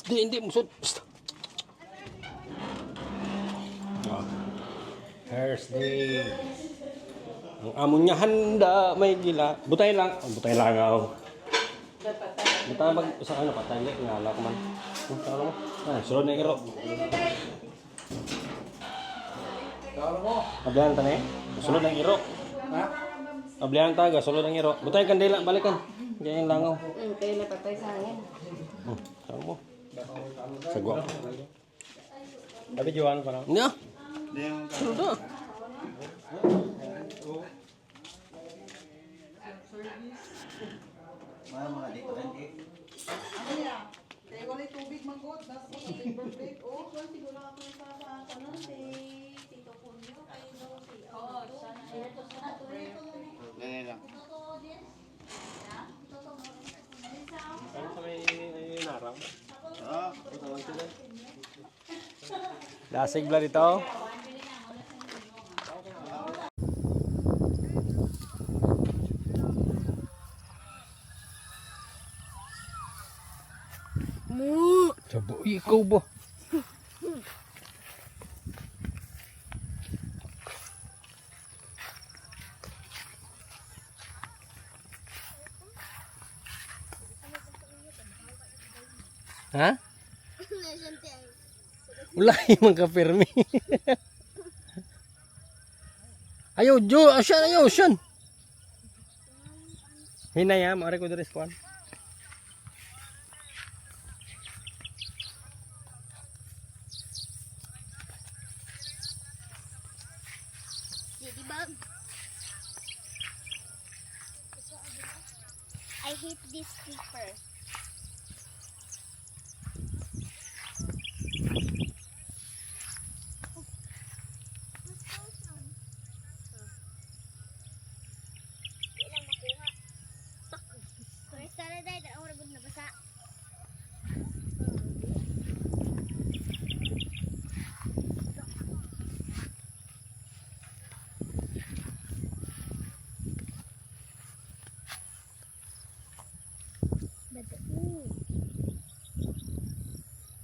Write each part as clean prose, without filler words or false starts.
Hindi, musod. Oh. First day. Ang amo niya handa, may gila. Butay lang. Oh, butay lang ako. Butay mag sa ano patay nga ala ko man. Ano mo? Sulod na iro. Ablayan ta ni. Sulod ng iro. Ha? Ablayan ta ga sulod ng iro. Butay kandila balikan. Diyan yung langaw. Kaya napatay sa hangin. Saan mo? Sagwa. Tapi jualan pa lang. Hindi ah. Sulod na. Mga dito rin eh. Ano yan? Kaya wala tubig manggot. Nasa ko sa paper plate. Oh, siguro ako sa ano si Tito Punyo. Kayo daw si Ganyan lang. Ano sa may narang? Ah, Lasig bla dito. Sabo, ikaw ba? Ha? Wala yung magka-permi. Ayaw, Jo! Asyan, ayaw, asyan! Hinay ha, maari ko deres kuhan. I hate this creeper. Ilang makuha. Kaya sana dahil ang rabod na basa.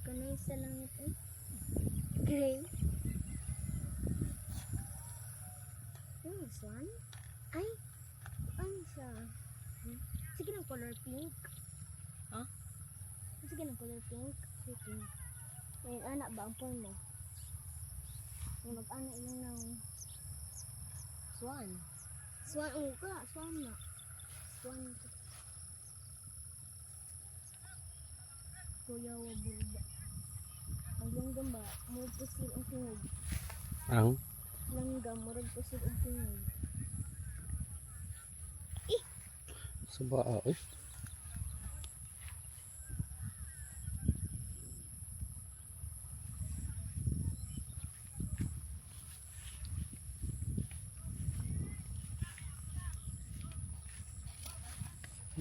Kanay sa langit eh. Gray. Ano saan? Ay, ano siya? Sige ng color pink. Ha? Sige ng color pink. Sige. May anak ba ang phone mo? May mag-anak yung ng swan. Swan, oo ka. Swan na. Swan na. Kuya wa burda. Ang langgam ba? Murag pusil ang tingog. Ang? Langgam, murag pusil ang tingog. Saba, eh.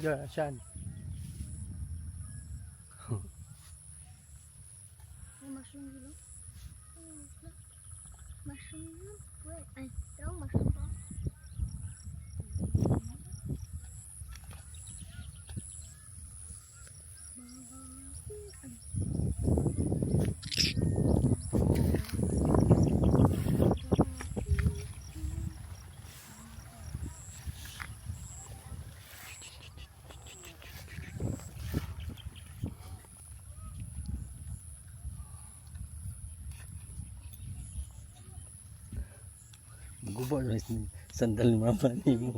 Diyan, saan? May mushroom dito. Mushroom yun. Wait, ay, tawag mushroom pa. Gubo na sandal mama ni mo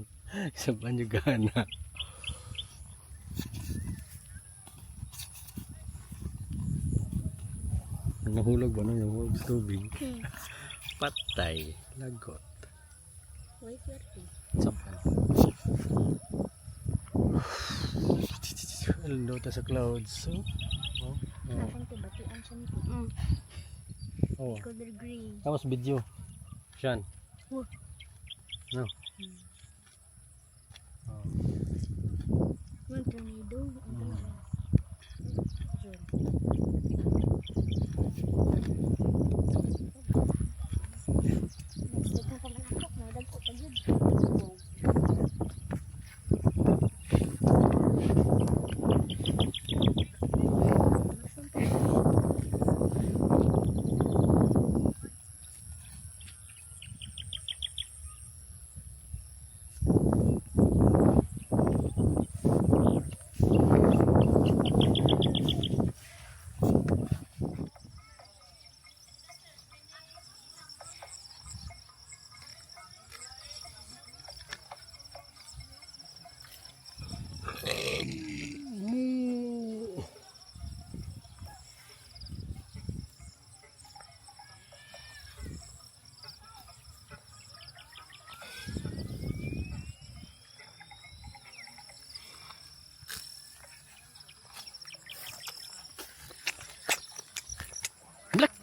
sa Banyugana. Nahulog ba nung nahulog sa tubig? Patay, lagot. Wait, swerte. Sapan. Hello ta sa clouds. So, oh, Nakang tibatian siya nito. oh. Color green. Tapos video. Siyan. Wah. No. Oh. Yung tornado.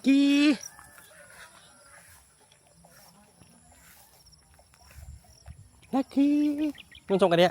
Lucky! Lucky! Nung song ka diya?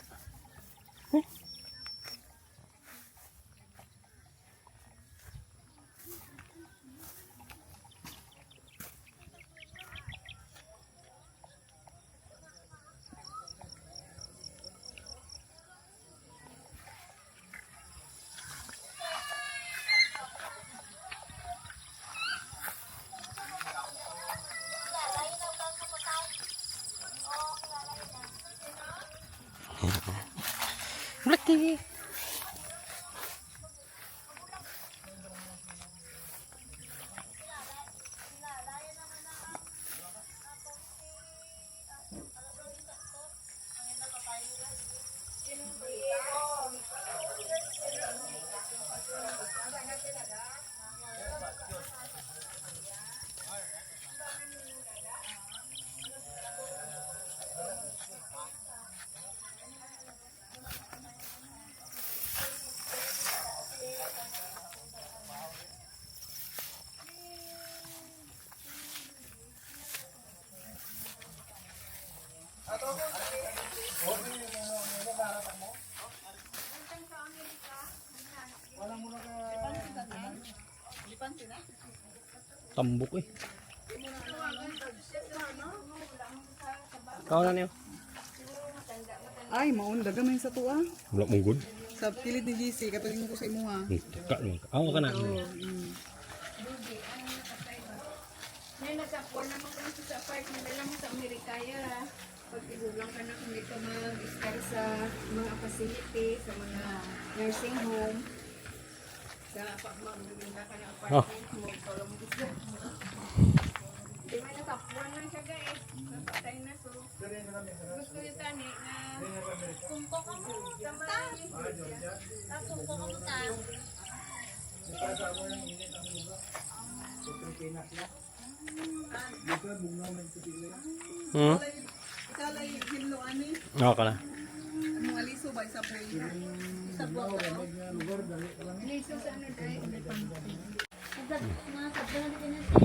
Lucky! Tambok eh. Kau na niyo? Ay, maunda gamay sa tuwa. Wala mong good. Sa pilit ni GC, katulad mo ko sa imo ha. Ka no. Ako ka na. May nakakuha naman kami sa apartment na lang sa Amerikaya. Pag igulang ka na kung dito mag-start sa mga facility, sa mga nursing home. Sa pag-magbibinta ka ng apartment mo, tolong mo gusto. Di may nakakuha lang siya guys. Napatay na so. Gusto yung tani na kumpo ka mo sa mga kumpo ka mo ta. Hmm? Ikalay hinlo ani. Ako ka na. Ang aliso ba isa po yun? Isa po ako. Liso sa ano dahil. Mga kabila na tinatay.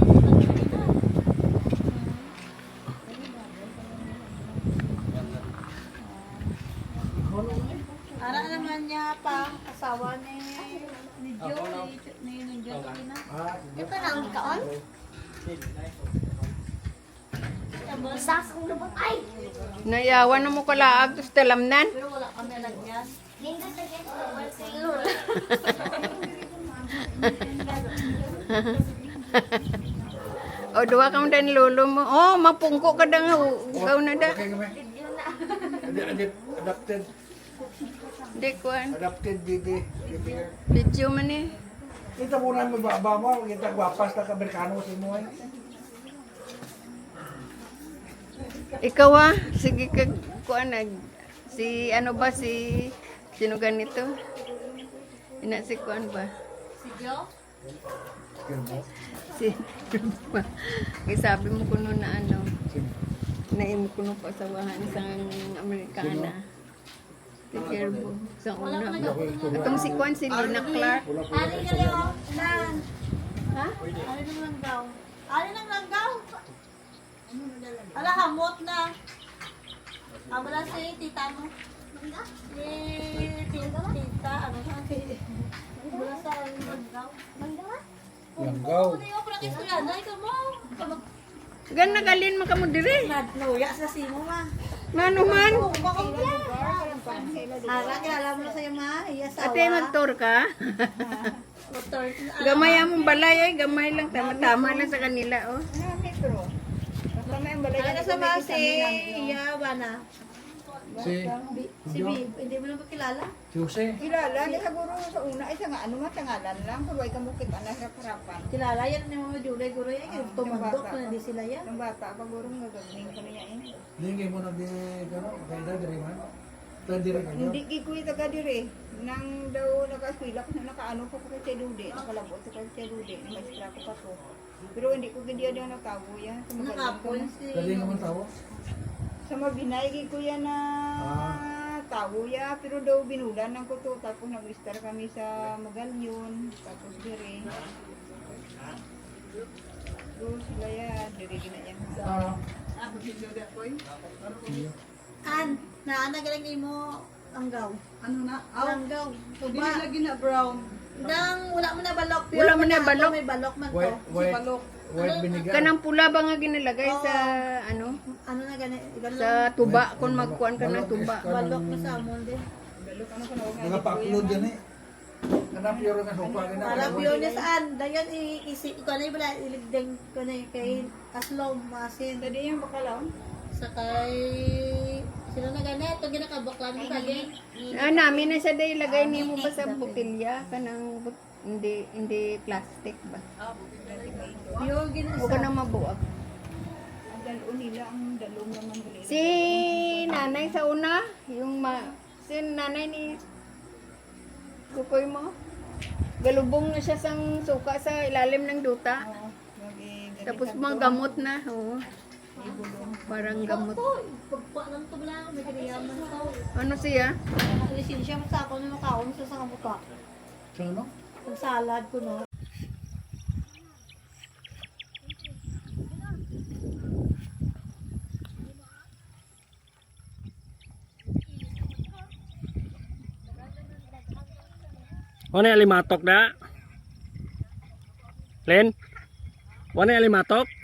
Ara naman niya pa asawa ni Joey ni Joey na. Ito na ang kaon? Sas kong lubot. Ay! Nayawan na mo kalaag, tapos talamnan. Pero wala kami lagyan. Lingkod na dyan. Silur. O, duwa ka mo din lolo mo. Oh, mapungko ka na nga. Ugaw na da. Adapted. Di kuhan. Adapted baby. Video man eh. Kita mo na mababa mo. Kita gwapas na Amerikano sa mo. Ikaw ah. Sige ka kuhan. Si ano ba si... Sino ganito? Ina si kuhan ba? Si Jo? Si... Kaya sabi mo kuno na ano. Naimo kuno pa sa bahan isang Amerikana. Si Kerbo. Sa una. Itong si Kwan, si Lina Clark. Ali na lang. Nan. Ha? Ali ng langgaw. Ali ng langgaw? Ala, hamot na. Abala si tita mo. Si tita, ano ka? Abala sa langgaw. Langgaw? Langgaw. Ano yung prakis ko yan? Ay, kamo. Gan nagalin man kamo dire. Nadluya sa simo ma. Ngano man? Hala, kilala mo na sa'yo ma. Iya sa Ate magtour ka. motor. Gamay among balay ay gamay lang tama-tama lang sa kanila oh. Ano na sa mga si Iya Bana? Si Bib, hindi mo lang ba kilala? Jose. Kilala, di siguro sa una ay nga ano nga tangalan lang. Pero ay kamukit anak sa harapan. Kilala yan ni mga Juday Guro yan. Tumandok na hindi sila yan. Ng bata, paguro nga gagawin ko niya eh. Lingi mo na di gano. Kaya diri man. Tandiri ka niyo. Hindi gikoy taga dire. Nang daw naka-eskwela ko na nakaano ko kay Chedude. Nakalabot ko kay Chedude. Nag-extra ko pa ko. Pero hindi ko hindi dia natago yan. Sa Nakapon si... Dali naman tawo. Sa mabinay ko yan na tawo ya. Pero daw binulan ng kuto. Tapos nag-star kami sa Magalyon. Tapos dire. Oo, sila yan. Dirigi na yan. Ah, An, naanagalang ni mo anggaw. Ano na? Anggaw. Tuba. Lagi na brown. Nang wala mo na balok. Wala mo na balok? May balok man to. white vinegar. Kanang pula ba nga ginilagay sa ano? Ano na gani? Sa tuba kung magkuan ka ng tuba. Balok na sa amon din. Mga pa-upload yan eh. Kanang pure nga sopa. Para piyo niya saan? Dayon isip ko na wala iligdeng ko na kay aslom masin. Tadi yung bakalaw. Sakay sila na gani to ginakabaklan mo kagi. Namin na siya day ilagay nimo ba sa botelya kanang hindi plastic ba? Piyo gina O ka na mabuak. Ang dalo nila, ang dalo naman ulit. Si nanay sa una, si nanay ni kukoy mo. Galubong na siya sang suka sa ilalim ng duta. Tapos mga gamot na. Oo. Parang gamot. pagpa lang to bala may kinayaman to. Ano siya? Lisensya mo sa ako na makaon sa kamuka. So, ano? Ang salad ko no. Ano yung alimatok na? Len? Ano yung alimatok?